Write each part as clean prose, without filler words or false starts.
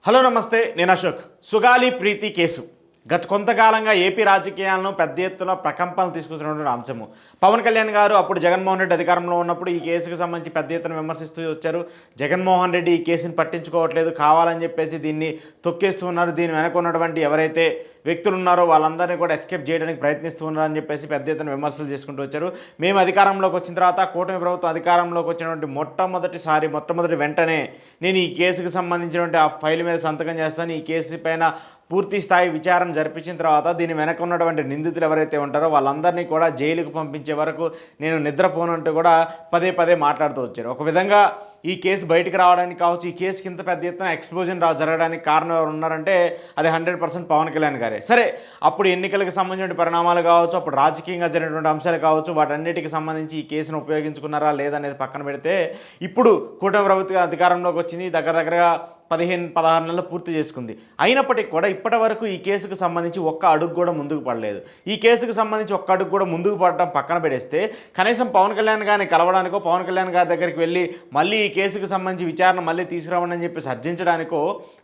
Hello నమస్తే, నేను అశోక్. సుగాలి ప్రీతి case గత కొంతకాలంగా ఏపీ రాజకీయాలను పెద్ద ఎత్తున ప్రకంపనలు తీసుకొచ్చినటువంటి అంశము. పవన్ కళ్యాణ్ గారు అప్పుడు జగన్మోహన్ రెడ్డి అధికారంలో ఉన్నప్పుడు ఈ కేసుకు సంబంధించి పెద్ద ఎత్తున విమర్శిస్తూ వచ్చారు. జగన్మోహన్ రెడ్డి ఈ కేసుని పట్టించుకోవట్లేదు, కావాలని చెప్పేసి దీన్ని తొక్కేస్తూ ఉన్నారు. దీని వెనక ఉన్నటువంటి ఎవరైతే వ్యక్తులు ఉన్నారో వాళ్ళందరినీ కూడా ఎస్కేప్ చేయడానికి ప్రయత్నిస్తూ ఉన్నారని చెప్పేసి పెద్ద ఎత్తున విమర్శలు చేసుకుంటూ వచ్చారు. మేము అధికారంలోకి వచ్చిన తర్వాత, కూటమి ప్రభుత్వం అధికారంలోకి వచ్చినటువంటి మొట్టమొదటి వెంటనే నేను ఈ కేసుకు సంబంధించినటువంటి ఆ ఫైల్ మీద సంతకం చేస్తాను. ఈ కేసు పైన పూర్తి స్థాయి విచారణ జరిపించిన తర్వాత దీని వెనక ఉన్నటువంటి నిందితులు ఎవరైతే ఉంటారో వాళ్ళందరినీ కూడా జైలుకు పంపించే వరకు నేను నిద్రపోనంటూ కూడా పదే పదే మాట్లాడుతూ వచ్చారు. ఒక విధంగా ఈ కేసు బయటకు రావడానికి కావచ్చు, ఈ కేసుకి ఇంత పెద్ద ఎత్తున ఎక్స్ప్లోజన్ జరగడానికి కారణం ఎవరు ఉన్నారంటే అది 100% పవన్ కళ్యాణ్ గారే. సరే, అప్పుడు ఎన్నికలకు సంబంధించిన పరిణామాలు కావచ్చు, అప్పుడు రాజకీయంగా జరిగినటువంటి అంశాలు కావచ్చు, వాటన్నిటికి సంబంధించి ఈ కేసును ఉపయోగించుకున్నారా లేదనేది పక్కన పెడితే, ఇప్పుడు కూటమి ప్రభుత్వం అధికారంలోకి వచ్చింది. దగ్గరగా 15-16 నెలలు పూర్తి చేసుకుంది. అయినప్పటికీ కూడా ఇప్పటి వరకు ఈ కేసుకు సంబంధించి ఒక్క అడుగు కూడా ముందుకు పడలేదు. ఈ కేసుకు సంబంధించి ఒక్క అడుగు కూడా ముందుకు పడటం పక్కన పెడేస్తే, కనీసం పవన్ కళ్యాణ్ గారిని కలవడానికో, పవన్ కళ్యాణ్ గారి దగ్గరికి వెళ్ళి మళ్ళీ ఈ కేసుకు సంబంధించి విచారణ మళ్ళీ తీసుకురావడం అని చెప్పి అర్జించడానికో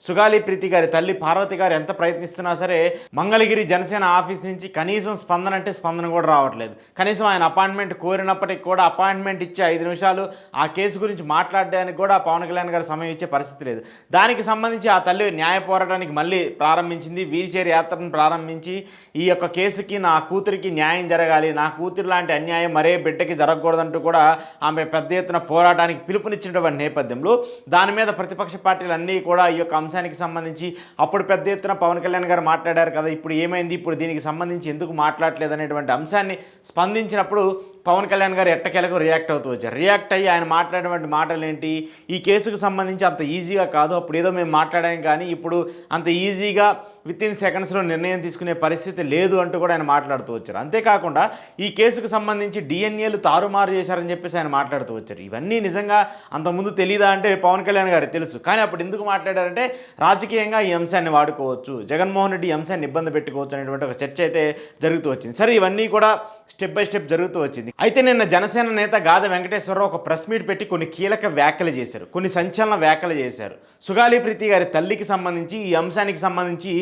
సుగాలి ప్రీతి గారి తల్లి పార్వతి గారు ఎంత ప్రయత్నిస్తున్నా సరే మంగళగిరి జనసేన ఆఫీస్ నుంచి కనీసం స్పందన కూడా రావట్లేదు. కనీసం ఆయన అపాయింట్మెంట్ కోరినప్పటికీ కూడా అపాయింట్మెంట్ ఇచ్చి 5 నిమిషాలు ఆ కేసు గురించి మాట్లాడడానికి కూడా పవన్ కళ్యాణ్ గారు సమయం ఇచ్చే పరిస్థితి లేదు. దానికి సంబంధించి ఆ తల్లి న్యాయ పోరాటానికి మళ్ళీ ప్రారంభించింది. వీల్చైర్ యాత్రను ప్రారంభించి ఈ యొక్క కేసుకి నా కూతురికి న్యాయం జరగాలి, నా కూతురు లాంటి అన్యాయం మరే బిడ్డకి జరగకూడదంటూ కూడా ఆమె పెద్ద ఎత్తున పోరాటానికి పిలుపునిచ్చినటువంటి నేపథ్యంలో దాని మీద ప్రతిపక్ష పార్టీలు అన్నీ కూడా ఈ యొక్క అంశానికి సంబంధించి అప్పుడు పెద్ద ఎత్తున పవన్ కళ్యాణ్ గారు మాట్లాడారు కదా, ఇప్పుడు ఏమైంది, ఇప్పుడు దీనికి సంబంధించి ఎందుకు మాట్లాడలేదు అనేటువంటి అంశాన్ని స్పందించినప్పుడు పవన్ కళ్యాణ్ గారు ఎట్టకేలకు రియాక్ట్ అవుతూ వచ్చారు. రియాక్ట్ అయ్యి ఆయన మాట్లాడినటువంటి మాటలు ఏంటి, ఈ కేసుకు సంబంధించి అంత ఈజీగా కాదు, అప్పుడు ఏదో మేము మాట్లాడాం కానీ ఇప్పుడు అంత ఈజీగా వితిన్ సెకండ్స్లో నిర్ణయం తీసుకునే పరిస్థితి లేదు అంటూ కూడా ఆయన మాట్లాడుతూ వచ్చారు. అంతేకాకుండా ఈ కేసుకు సంబంధించి డిఎన్ఏలు తారుమారు చేశారని చెప్పేసి ఆయన మాట్లాడుతూ వచ్చారు. ఇవన్నీ నిజంగా అంతకుముందు తెలీదా అంటే పవన్ కళ్యాణ్ గారికి తెలుసు. కానీ అప్పుడు ఎందుకు మాట్లాడారంటే రాజకీయంగా ఈ అంశాన్ని వాడుకోవచ్చు, జగన్మోహన్ రెడ్డి ఈ అంశాన్ని ఇబ్బంది పెట్టుకోవచ్చు అనేటువంటి ఒక చర్చ అయితే జరుగుతూ వచ్చింది. సరే, ఇవన్నీ కూడా స్టెప్ బై స్టెప్ జరుగుతూ వచ్చింది. అయితే నిన్న జనసేన నేత గాదె వెంకటేశ్వరరావు ఒక ప్రెస్ మీట్ పెట్టి కొన్ని కీలక వ్యాఖ్యలు చేశారు, కొన్ని సంచలన వ్యాఖ్యలు చేశారు. సుగాలి ప్రీతి గారి తల్లికి సంబంధించి ఈ అంశానికి సంబంధించి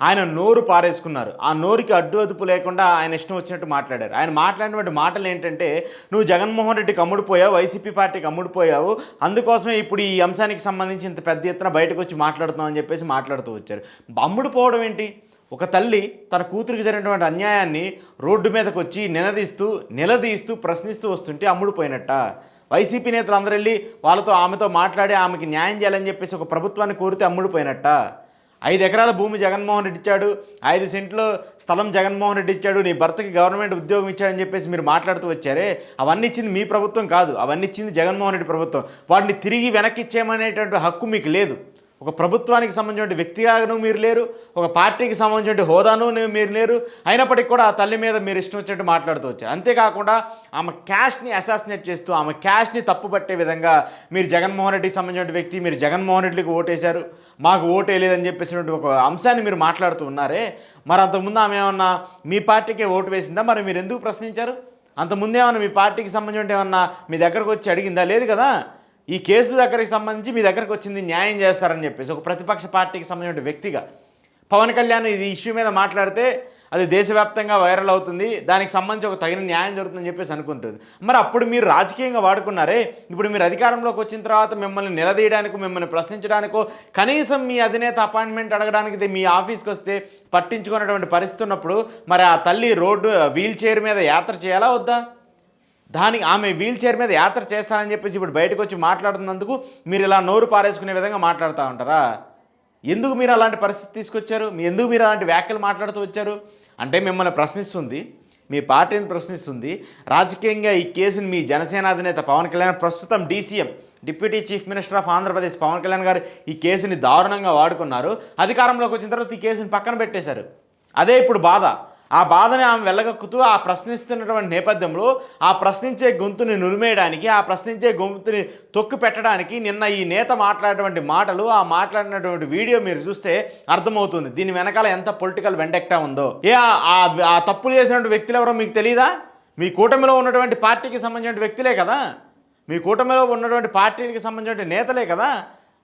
ఆయన నోరు పారేసుకున్నారు. ఆ నోరుకి అడ్డు అదుపు లేకుండా ఆయన ఇష్టం వచ్చినట్టు మాట్లాడారు. ఆయన మాట్లాడినటువంటి మాటలు ఏంటంటే, నువ్వు జగన్మోహన్ రెడ్డికి అమ్ముడుపోయావు, వైసీపీ పార్టీకి అమ్ముడుపోయావు, అందుకోసమే ఇప్పుడు ఈ అంశానికి సంబంధించి ఇంత పెద్ద ఎత్తున బయటకు వచ్చి మాట్లాడుతున్నావు అని చెప్పేసి మాట్లాడుతూ వచ్చారు. అమ్ముడుపోవడం ఏంటి? ఒక తల్లి తన కూతురికి జరిగినటువంటి అన్యాయాన్ని రోడ్డు మీదకి వచ్చి నిలదీస్తూ ప్రశ్నిస్తూ వస్తుంటే అమ్ముడుపోయినట్ట? వైసీపీ నేతలు అందరూ వెళ్ళి ఆమెతో మాట్లాడి ఆమెకి న్యాయం చేయాలని చెప్పేసి ఒక ప్రభుత్వాన్ని కోరితే అమ్ముడుపోయినట్ట? 5 ఎకరాల భూమి జగన్మోహన్ రెడ్డి ఇచ్చాడు, 5 సెంట్లు స్థలం జగన్మోహన్ రెడ్డి ఇచ్చాడు, నీ భర్తకి గవర్నమెంట్ ఉద్యోగం ఇచ్చాడని చెప్పేసి మీరు మాట్లాడుతూ వచ్చారే, అవన్నీ ఇచ్చింది మీ ప్రభుత్వం కాదు, అవన్నీ ఇచ్చింది జగన్మోహన్ రెడ్డి ప్రభుత్వం. వాటిని తిరిగి వెనక్కి ఇచ్చేయమనేటువంటి హక్కు మీకు లేదు. ఒక ప్రభుత్వానికి సంబంధించిన వ్యక్తిగాను మీరు లేరు, ఒక పార్టీకి సంబంధించిన హోదాను మీరు లేరు. అయినప్పటికీ కూడా ఆ తల్లి మీద మీరు ఇష్టం వచ్చినట్టు మాట్లాడుతూ వచ్చారు. అంతేకాకుండా ఆమె క్యాష్ని అసాసినేట్ చేస్తూ, ఆమె క్యాష్ని తప్పుపట్టే విధంగా మీరు జగన్మోహన్ రెడ్డికి సంబంధించిన వ్యక్తి, మీరు జగన్మోహన్ రెడ్డికి ఓటేశారు, మాకు ఓటు వేయలేదని చెప్పేసినటువంటి ఒక అంశాన్ని మీరు మాట్లాడుతూ ఉన్నారే, మరి అంతకుముందు ఆమె ఏమన్నా మీ పార్టీకే ఓటు వేసిందా? మరి మీరు ఎందుకు ప్రశ్నించారు? అంతకుముందు ఏమన్నా మీ పార్టీకి సంబంధించిన ఏమన్నా మీ దగ్గరకు వచ్చి అడిగిందా? లేదు కదా. ఈ కేసు దగ్గరికి సంబంధించి మీ దగ్గరకు వచ్చింది న్యాయం చేస్తారని చెప్పేసి ఒక ప్రతిపక్ష పార్టీకి సంబంధించిన వ్యక్తిగా పవన్ కళ్యాణ్ ఇది ఇష్యూ మీద మాట్లాడితే అది దేశవ్యాప్తంగా వైరల్ అవుతుంది, దానికి సంబంధించి ఒక తగిన న్యాయం జరుగుతుందని చెప్పేసి అనుకుంటుంది. మరి అప్పుడు మీరు రాజకీయంగా వాడుకున్నారే, ఇప్పుడు మీరు అధికారంలోకి వచ్చిన తర్వాత మిమ్మల్ని నిలదీయడానికో, మిమ్మల్ని ప్రశ్నించడానికో, కనీసం మీ అధినేత అపాయింట్మెంట్ అడగడానికి మీ ఆఫీస్కి వస్తే పట్టించుకున్నటువంటి పరిస్థితి ఉన్నప్పుడు మరి ఆ తల్లి వీల్ చైర్ మీద యాత్ర చేయాలా వద్దా? దానికి ఆమె వీల్ చైర్ మీద యాత్ర చేస్తానని చెప్పేసి ఇప్పుడు బయటకు వచ్చి మాట్లాడుతున్నందుకు మీరు ఇలా నోరు పారేసుకునే విధంగా మాట్లాడుతూ ఉంటారా? ఎందుకు మీరు అలాంటి పరిస్థితి తీసుకొచ్చారు? ఎందుకు మీరు అలాంటి వ్యాఖ్యలు మాట్లాడుతూ వచ్చారు? అంటే మిమ్మల్ని ప్రశ్నిస్తుంది, మీ పార్టీని ప్రశ్నిస్తుంది. రాజకీయంగా ఈ కేసుని మీ జనసేన అధినేత పవన్ కళ్యాణ్, ప్రస్తుతం DCM deputy chief minister of Andhra Pradesh Pawan Kalyan గారు ఈ కేసుని దారుణంగా వాడుకున్నారు. అధికారంలోకి వచ్చిన తర్వాత ఈ కేసుని పక్కన పెట్టేశారు. అదే ఇప్పుడు బాధ. ఆ బాధని ఆమె వెళ్ళగక్కుతూ ఆ ప్రశ్నిస్తున్నటువంటి నేపథ్యంలో ఆ ప్రశ్నించే గొంతుని నురిమేయడానికి, ఆ ప్రశ్నించే గొంతుని తొక్కు పెట్టడానికి నిన్న ఈ నేత మాట్లాడినటువంటి మాటలు, ఆ మాట్లాడినటువంటి వీడియో మీరు చూస్తే అర్థమవుతుంది దీని వెనకాల ఎంత పొలిటికల్ వెండెక్టా ఉందో. ఆ తప్పులు చేసినటువంటి వ్యక్తులు ఎవరో మీకు తెలియదా? మీ కూటమిలో ఉన్నటువంటి పార్టీకి సంబంధించిన వ్యక్తులే కదా, మీ కూటమిలో ఉన్నటువంటి పార్టీకి సంబంధించిన నేతలే కదా.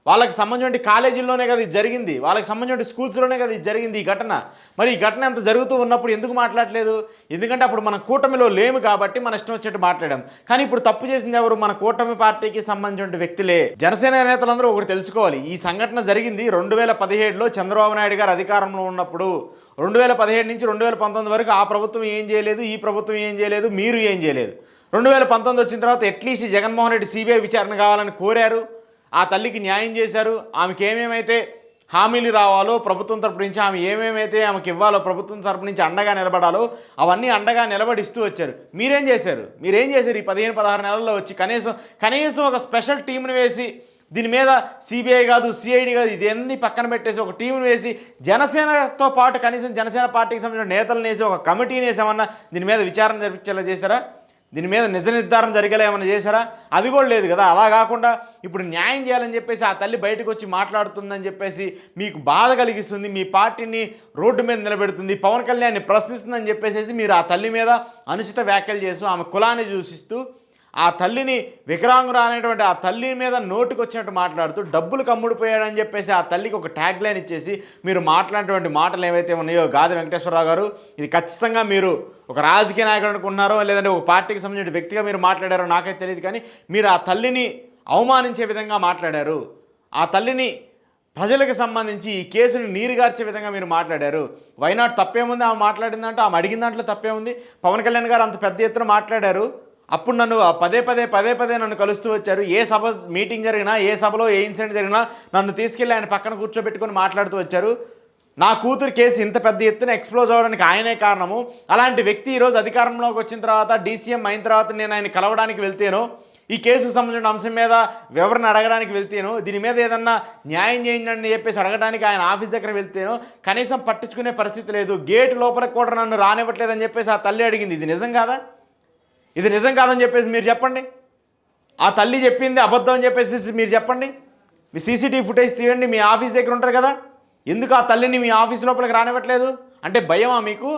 వాళ్ళకి సంబంధించిన కాలేజీల్లోనే కదా ఇది జరిగింది, వాళ్ళకి సంబంధించిన స్కూల్స్లోనే కదా ఇది జరిగింది ఈ ఘటన. మరి ఈ ఘటన ఎంత జరుగుతూ ఉన్నప్పుడు ఎందుకు మాట్లాడలేదు? ఎందుకంటే అప్పుడు మన కూటమిలో లేము కాబట్టి మన ఇష్టం వచ్చినట్టు మాట్లాడాం. కానీ ఇప్పుడు తప్పు చేసింది ఎవరు? మన కూటమి పార్టీకి సంబంధించిన వ్యక్తులే. జనసేన నేతలందరూ ఒకటి తెలుసుకోవాలి, ఈ సంఘటన జరిగింది 2017లో చంద్రబాబు నాయుడు గారు అధికారంలో ఉన్నప్పుడు. 2017 నుంచి 2019 వరకు ఆ ప్రభుత్వం ఏం చేయలేదు, ఈ ప్రభుత్వం ఏం చేయలేదు, మీరు ఏం చేయలేదు. 2019 వచ్చిన తర్వాత అట్లీస్ట్ జగన్మోహన్ రెడ్డి సిబిఐ విచారణ కావాలని కోరారు, ఆ తల్లికి న్యాయం చేశారు. ఆమెకి ఏమేమైతే హామీలు రావాలో ప్రభుత్వం తరపు నుంచి, ఆమె ఏమేమైతే ఆమెకి ఇవ్వాలో ప్రభుత్వం తరపు నుంచి అండగా నిలబడాలో అవన్నీ అండగా నిలబడిస్తూ వచ్చారు. మీరేం చేశారు ఈ 15-16 నెలల్లో వచ్చి కనీసం ఒక స్పెషల్ టీంని వేసి దీని మీద సిబిఐ కాదు, సిఐడి కాదు, ఇది అన్ని పక్కన పెట్టేసి ఒక టీంను వేసి జనసేనతో పాటు కనీసం జనసేన పార్టీకి సంబంధించిన నేతలను వేసి ఒక కమిటీని వేసామన్నా దీని మీద విచారణ జరిపించేలా చేశారా? దీని మీద నిజ నిర్ధారణ జరిగేలా ఏమైనా చేశారా? అది కూడా లేదు కదా. అలా కాకుండా ఇప్పుడు న్యాయం చేయాలని చెప్పేసి ఆ తల్లి బయటకు వచ్చి మాట్లాడుతుందని చెప్పేసి మీకు బాధ కలిగిస్తుంది, మీ పార్టీని రోడ్డు మీద నిలబెడుతుంది, పవన్ కళ్యాణ్ని ప్రశ్నిస్తుందని చెప్పేసి మీరు ఆ తల్లి మీద అనుచిత వ్యాఖ్యలు చేస్తూ ఆమె కులాన్ని దూషిస్తూ ఆ తల్లిని వికలాంగురా అనేటువంటి ఆ తల్లి మీద నోటుకు వచ్చినట్టు మాట్లాడుతూ డబ్బులు కమ్ముడిపోయాడని చెప్పేసి ఆ తల్లికి ఒక ట్యాగ్ లైన్ ఇచ్చేసి మీరు మాట్లాడినటువంటి మాటలు ఏవైతే ఉన్నాయో గాది వెంకటేశ్వరరావు గారు, ఇది ఖచ్చితంగా మీరు ఒక రాజకీయ నాయకుడు అనుకుంటున్నారో లేదంటే ఒక పార్టీకి సంబంధించిన వ్యక్తిగా మీరు మాట్లాడారో నాకైతే తెలియదు, కానీ మీరు ఆ తల్లిని అవమానించే విధంగా మాట్లాడారు. ఆ తల్లిని ప్రజలకు సంబంధించి ఈ కేసును నీరుగార్చే విధంగా మీరు మాట్లాడారు. వైనాట్ తప్పేముంది? ఆమె మాట్లాడిందంటే ఆమె అడిగిన దాంట్లో తప్పేముంది? పవన్ కళ్యాణ్ గారు అంత పెద్ద ఎత్తున మాట్లాడారు, అప్పుడు నన్ను పదే పదే నన్ను కలుస్తూ వచ్చారు. ఏ సభ మీటింగ్ జరిగినా, ఏ సభలో ఏ ఇన్సిడెంట్ జరిగినా నన్ను తీసుకెళ్ళి ఆయన పక్కన కూర్చోబెట్టుకొని మాట్లాడుతూ వచ్చారు. నా కూతురు కేసు ఇంత పెద్ద ఎత్తున ఎక్స్ప్లోజ్ అవ్వడానికి ఆయనే కారణము. అలాంటి వ్యక్తి ఈరోజు అధికారంలోకి వచ్చిన తర్వాత, డీసీఎం అయిన తర్వాత నేను ఆయన కలవడానికి వెళ్తేనో, ఈ కేసుకు సంబంధించిన అంశం మీద వివరణ అడగడానికి వెళ్తేనో, దీని మీద ఏదన్నా న్యాయం చేయండి అని చెప్పేసి అడగడానికి ఆయన ఆఫీస్ దగ్గర వెళ్తేనో కనీసం పట్టించుకునే పరిస్థితి లేదు. గేటు లోపలికి కూడా నన్ను రానివ్వట్లేదని చెప్పేసి ఆ తల్లి అడిగింది. ఇది నిజం కాదా? ఇది నిజం కాదని చెప్పేసి మీరు చెప్పండి. ఆ తల్లి చెప్పింది అబద్ధం అని చెప్పేసి మీరు చెప్పండి. మీ సీసీటీవీ ఫుటేజ్ తీయండి, మీ ఆఫీస్ దగ్గర ఉంటుంది కదా. ఎందుకు ఆ తల్లిని మీ ఆఫీస్ లోపలికి రానివ్వట్లేదు? అంటే భయమా మీకు?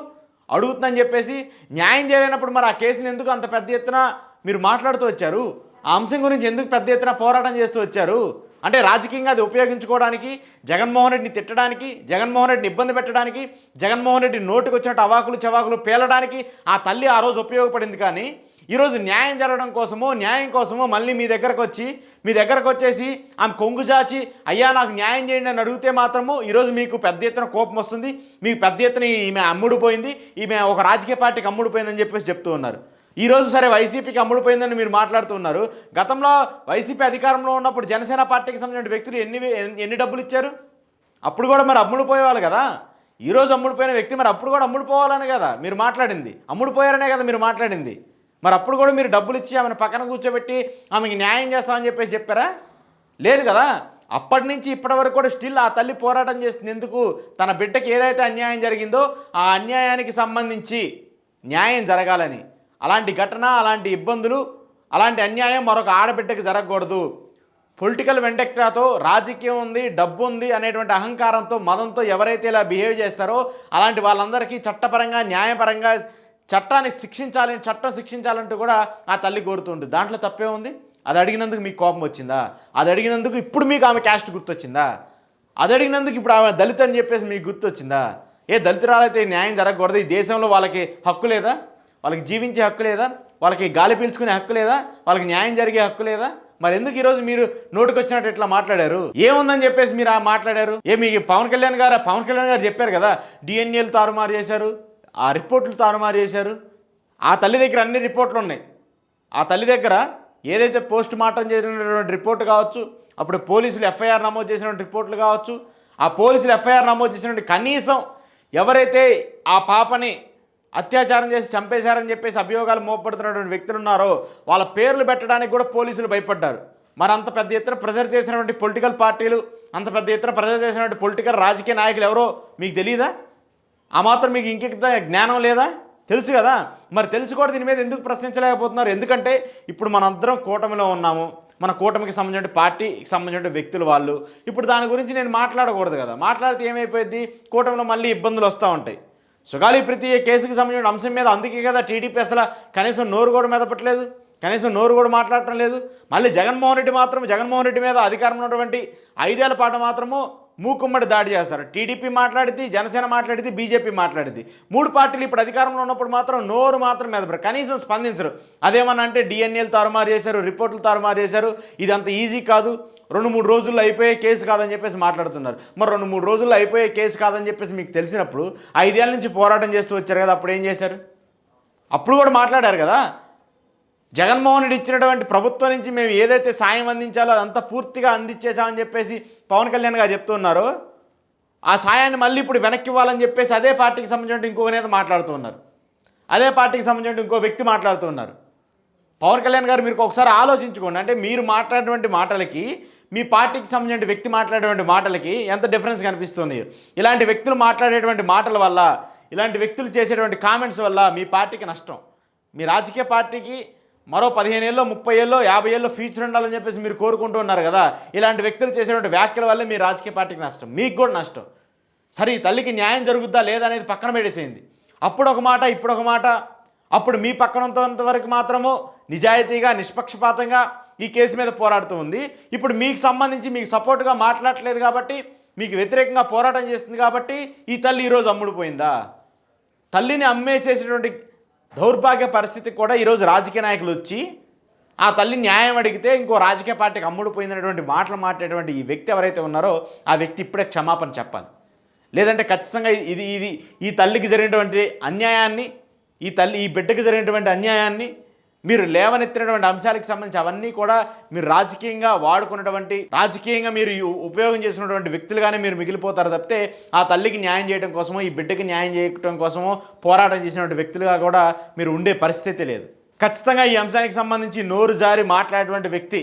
అడుగుతుందని చెప్పేసి న్యాయం చేయలేనప్పుడు మరి ఆ కేసుని ఎందుకు అంత పెద్ద ఎత్తున మీరు మాట్లాడుతూ వచ్చారు? ఆ అంశం గురించి ఎందుకు పెద్ద ఎత్తున పోరాటం చేస్తూ వచ్చారు? అంటే రాజకీయంగా అది ఉపయోగించుకోవడానికి, జగన్మోహన్ రెడ్డిని తిట్టడానికి, జగన్మోహన్ రెడ్డిని ఇబ్బంది పెట్టడానికి, జగన్మోహన్ రెడ్డి నోటికి వచ్చినట్టు అవాకులు చవాకులు పేలడానికి ఆ తల్లి ఆ రోజు ఉపయోగపడింది. కానీ ఈరోజు న్యాయం జరగడం కోసమో, న్యాయం కోసమో మళ్ళీ మీ దగ్గరకు వచ్చేసి ఆమె కొంగు చాచి అయ్యా నాకు న్యాయం చేయండి అని అడిగితే మాత్రము ఈరోజు మీకు పెద్ద ఎత్తున కోపం వస్తుంది. మీకు పెద్ద ఎత్తున ఈమె అమ్ముడుపోయింది, ఈమె ఒక రాజకీయ పార్టీకి అమ్ముడుపోయిందని చెప్పేసి చెప్తూ ఉన్నారు. ఈరోజు సరే వైసీపీకి అమ్ముడుపోయిందని మీరు మాట్లాడుతున్నారు. గతంలో వైసీపీ అధికారంలో ఉన్నప్పుడు జనసేన పార్టీకి సంబంధించిన వ్యక్తులు ఎన్ని డబ్బులు ఇచ్చారు? అప్పుడు కూడా మరి అమ్ముడుపోయేవాళ్ళు కదా. ఈరోజు అమ్ముడుపోయిన వ్యక్తి మరి అప్పుడు కూడా అమ్ముడుపోవాలని కదా మీరు మాట్లాడింది, అమ్ముడుపోయారనే కదా మీరు మాట్లాడింది. మరి అప్పుడు కూడా మీరు డబ్బులు ఇచ్చి ఆమెను పక్కన కూర్చోబెట్టి ఆమెకి న్యాయం చేస్తామని చెప్పేసి చెప్పారా? లేదు కదా. అప్పటి నుంచి ఇప్పటి వరకు కూడా స్టిల్ ఆ తల్లి పోరాటం చేస్తుంది. ఎందుకు? తన బిడ్డకి ఏదైతే అన్యాయం జరిగిందో ఆ అన్యాయానికి సంబంధించి న్యాయం జరగాలని. అలాంటి ఘటన, అలాంటి ఇబ్బందులు, అలాంటి అన్యాయం మరొక ఆడబిడ్డకి జరగకూడదు. పొలిటికల్ వెండెక్టాతో, రాజకీయం ఉంది, డబ్బు ఉంది అనేటువంటి అహంకారంతో, మదంతో ఎవరైతే ఇలా బిహేవ్ చేస్తారో అలాంటి వాళ్ళందరికీ చట్టపరంగా, న్యాయపరంగా చట్టం శిక్షించాలంటూ కూడా ఆ తల్లి కోరుతుంది. దాంట్లో తప్పే ఉంది? అది అడిగినందుకు మీకు కోపం వచ్చిందా? అది అడిగినందుకు ఇప్పుడు మీకు ఆమె క్యాస్ట్ గుర్తొచ్చిందా? అది అడిగినందుకు ఇప్పుడు ఆమె దళిత అని చెప్పేసి మీకు గుర్తొచ్చిందా? ఏ దళితురాలైతే న్యాయం జరగకూడదు? ఈ దేశంలో వాళ్ళకి హక్కు లేదా? వాళ్ళకి జీవించే హక్కు లేదా? వాళ్ళకి గాలి పీల్చుకునే హక్కు లేదా? వాళ్ళకి న్యాయం జరిగే హక్కు లేదా? మరి ఎందుకు ఈరోజు మీరు నోటికి వచ్చినట్టు ఇట్లా మాట్లాడారు? ఏముందని చెప్పేసి మీరు మాట్లాడారు? మీకు పవన్ కళ్యాణ్ గారు చెప్పారు కదా, డిఎన్ఏలు తారుమారు చేశారు, ఆ రిపోర్ట్లు తారుమారు చేశారు. ఆ తల్లి దగ్గర అన్ని రిపోర్ట్లు ఉన్నాయి. ఆ తల్లి దగ్గర ఏదైతే పోస్ట్ మార్టం చేసినటువంటి రిపోర్ట్ కావచ్చు, అప్పుడు పోలీసులు ఎఫ్ఐఆర్ నమోదు చేసినటువంటి రిపోర్ట్లు కావచ్చు, ఆ పోలీసులు ఎఫ్ఐఆర్ నమోదు చేసినటువంటి కనీసం ఎవరైతే ఆ పాపని అత్యాచారం చేసి చంపేశారని చెప్పేసి అభియోగాలు మోపడుతున్నటువంటి వ్యక్తులు ఉన్నారో వాళ్ళ పేర్లు పెట్టడానికి కూడా పోలీసులు భయపడ్డారు. మరి అంత పెద్ద ఎత్తున ప్రెజర్ చేసినటువంటి పొలిటికల్ పార్టీలు, అంత పెద్ద ఎత్తున ప్రెజర్ చేసినటువంటి పొలిటికల్ రాజకీయ నాయకులు ఎవరో మీకు తెలియదా? ఆ మాత్రం మీకు ఇంకెంత జ్ఞానం లేదా? తెలుసు కదా. మరి తెలుసు కూడా దీని మీద ఎందుకు ప్రశ్నించలేకపోతున్నారు? ఎందుకంటే ఇప్పుడు మనందరం కూటమిలో ఉన్నాము, మన కూటమికి సంబంధించిన పార్టీకి సంబంధించిన వ్యక్తులు వాళ్ళు. ఇప్పుడు దాని గురించి నేను మాట్లాడకూడదు కదా. మాట్లాడితే ఏమైపోయింది? కూటమిలో మళ్ళీ ఇబ్బందులు వస్తూ ఉంటాయి. సుగాలి ప్రీతి కేసుకి సంబంధించిన అంశం మీద అందుకే కదా టీడీపీ అసలు కనీసం నోరు కూడా మెదపట్లేదు. కనీసం నోరు కూడా మాట్లాడటం లేదు. మళ్ళీ జగన్మోహన్ రెడ్డి మీద అధికారంలో ఉన్నటువంటి 5 ఏళ్ల పాటు మాత్రము మూకుమ్మడి దాడి చేస్తారు. టీడీపీ మాట్లాడితే, జనసేన మాట్లాడితే, బీజేపీ మాట్లాడితే, 3 పార్టీలు ఇప్పుడు అధికారంలో ఉన్నప్పుడు మాత్రం నోరు మాత్రం మీద కనీసం స్పందించరు. అదేమన్నా అంటే డిఎన్ఏలు తారుమారు చేశారు, రిపోర్టులు తారుమారు చేశారు, ఇది అంత ఈజీ కాదు, 2-3 రోజుల్లో అయిపోయే కేసు కాదని చెప్పేసి మాట్లాడుతున్నారు. మరి 2-3 రోజుల్లో అయిపోయే కేసు కాదని చెప్పేసి మీకు తెలిసినప్పుడు 5 ఏళ్ల నుంచి పోరాటం చేస్తూ వచ్చారు కదా, అప్పుడు ఏం చేశారు? అప్పుడు కూడా మాట్లాడారు కదా. జగన్మోహన్ రెడ్డి ఇచ్చినటువంటి ప్రభుత్వం నుంచి మేము ఏదైతే సాయం అందించాలో అదంతా పూర్తిగా అందించేసామని చెప్పేసి పవన్ కళ్యాణ్ గారు చెప్తున్నారు. ఆ సాయాన్ని మళ్ళీ ఇప్పుడు వెనక్కి ఇవ్వాలని చెప్పేసి అదే పార్టీకి సంబంధించిన ఇంకో నేత మాట్లాడుతున్నారు, అదే పార్టీకి సంబంధించిన ఇంకో వ్యక్తి మాట్లాడుతున్నారు. పవన్ కళ్యాణ్ గారు మీరు ఒకసారి ఆలోచించుకోండి. అంటే మీరు మాట్లాడేటువంటి మాటలకి, మీ పార్టీకి సంబంధించిన వ్యక్తి మాట్లాడేటువంటి మాటలకి ఎంత డిఫరెన్స్ కనిపిస్తుంది. ఇలాంటి వ్యక్తులు మాట్లాడేటువంటి మాటల వల్ల, ఇలాంటి వ్యక్తులు చేసేటువంటి కామెంట్స్ వల్ల మీ పార్టీకి నష్టం. మీ రాజకీయ పార్టీకి మరో 15 ఏళ్ళు, 30 ఏళ్ళు, 50 ఏళ్ళు ఫ్యూచర్ ఉండాలని చెప్పేసి మీరు కోరుకుంటూ ఉన్నారు కదా. ఇలాంటి వ్యక్తులు చేసేటువంటి వ్యాఖ్యల వల్లే మీ రాజకీయ పార్టీకి నష్టం, మీకు కూడా నష్టం. సరే, ఈ తల్లికి న్యాయం జరుగుద్దా లేదా అనేది పక్కన పెట్టేసేయండి. అప్పుడు ఒక మాట, ఇప్పుడు ఒక మాట. అప్పుడు మీ పక్కనంత వరకు మాత్రము నిజాయితీగా, నిష్పక్షపాతంగా ఈ కేసు మీద పోరాడుతూ ఉంది. ఇప్పుడు మీకు సంబంధించి మీకు సపోర్ట్గా మాట్లాడట్లేదు కాబట్టి, మీకు వ్యతిరేకంగా పోరాటం చేస్తుంది కాబట్టి ఈ తల్లి ఈరోజు అమ్ముడుపోయిందా? తల్లిని అమ్మేసేసినటువంటి దౌర్భాగ్య పరిస్థితికి కూడా ఈరోజు రాజకీయ నాయకులు వచ్చి ఆ తల్లి న్యాయం అడిగితే ఇంకో రాజకీయ పార్టీకి అమ్ముడుపోయినటువంటి మాటలు మాట్లాడేటువంటి ఈ వ్యక్తి ఎవరైతే ఉన్నారో ఆ వ్యక్తి ఇప్పుడే క్షమాపణ చెప్పాలి. లేదంటే ఖచ్చితంగా ఈ తల్లికి జరిగినటువంటి అన్యాయాన్ని, ఈ బిడ్డకి జరిగినటువంటి అన్యాయాన్ని, మీరు లేవనెత్తినటువంటి అంశాలకు సంబంధించి అవన్నీ కూడా మీరు రాజకీయంగా వాడుకున్నటువంటి, రాజకీయంగా మీరు ఉపయోగం చేసినటువంటి వ్యక్తులుగానే మీరు మిగిలిపోతారు తప్పితే ఆ తల్లికి న్యాయం చేయడం కోసమో, ఈ బిడ్డకి న్యాయం చేయడం కోసమో పోరాటం చేసినటువంటి వ్యక్తులుగా కూడా మీరు ఉండే పరిస్థితి లేదు. ఖచ్చితంగా ఈ అంశానికి సంబంధించి నోరు జారి మాట్లాడేటువంటి వ్యక్తి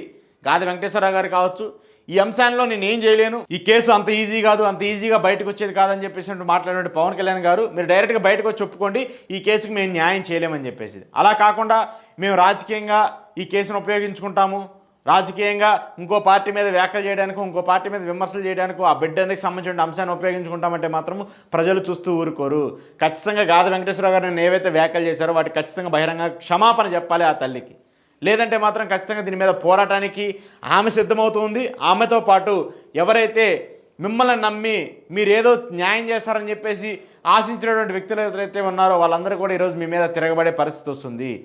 గాది వెంకటేశ్వరరావు గారు కావచ్చు, ఈ అంశాల్లో నేను ఏం చేయలేను, ఈ కేసు అంత ఈజీ కాదు, అంత ఈజీగా బయటకు వచ్చేది కాదని చెప్పేసి మాట్లాడినట్టు పవన్ కళ్యాణ్ గారు, మీరు డైరెక్ట్గా బయటకు వచ్చి ఒప్పుకోండి ఈ కేసుకు మేము న్యాయం చేయలేమని చెప్పేసి. అలా కాకుండా మేము రాజకీయంగా ఈ కేసును ఉపయోగించుకుంటాము, రాజకీయంగా ఇంకో పార్టీ మీద వ్యాఖ్యలు చేయడానికి, ఇంకో పార్టీ మీద విమర్శలు చేయడానికి, ఆ బిడ్డకి సంబంధించిన అంశాన్ని ఉపయోగించుకుంటామంటే మాత్రం ప్రజలు చూస్తూ ఊరుకోరు. ఖచ్చితంగా గాది వెంకటేశ్వరరావు గారు నేను ఏవైతే వ్యాఖ్యలు చేశారో వాటికి ఖచ్చితంగా బహిరంగ క్షమాపణ చెప్పాలి ఆ తల్లికి. లేదంటే మాత్రం ఖచ్చితంగా దీని మీద పోరాటానికి ఆమె సిద్ధమవుతుంది. ఆమెతో పాటు ఎవరైతే మిమ్మల్ని నమ్మి మీరు ఏదో న్యాయం చేస్తారని చెప్పేసి ఆశించినటువంటి వ్యక్తులు ఎవరైతే ఉన్నారో వాళ్ళందరూ కూడా ఈరోజు మీ మీద తిరగబడే పరిస్థితి వస్తుంది.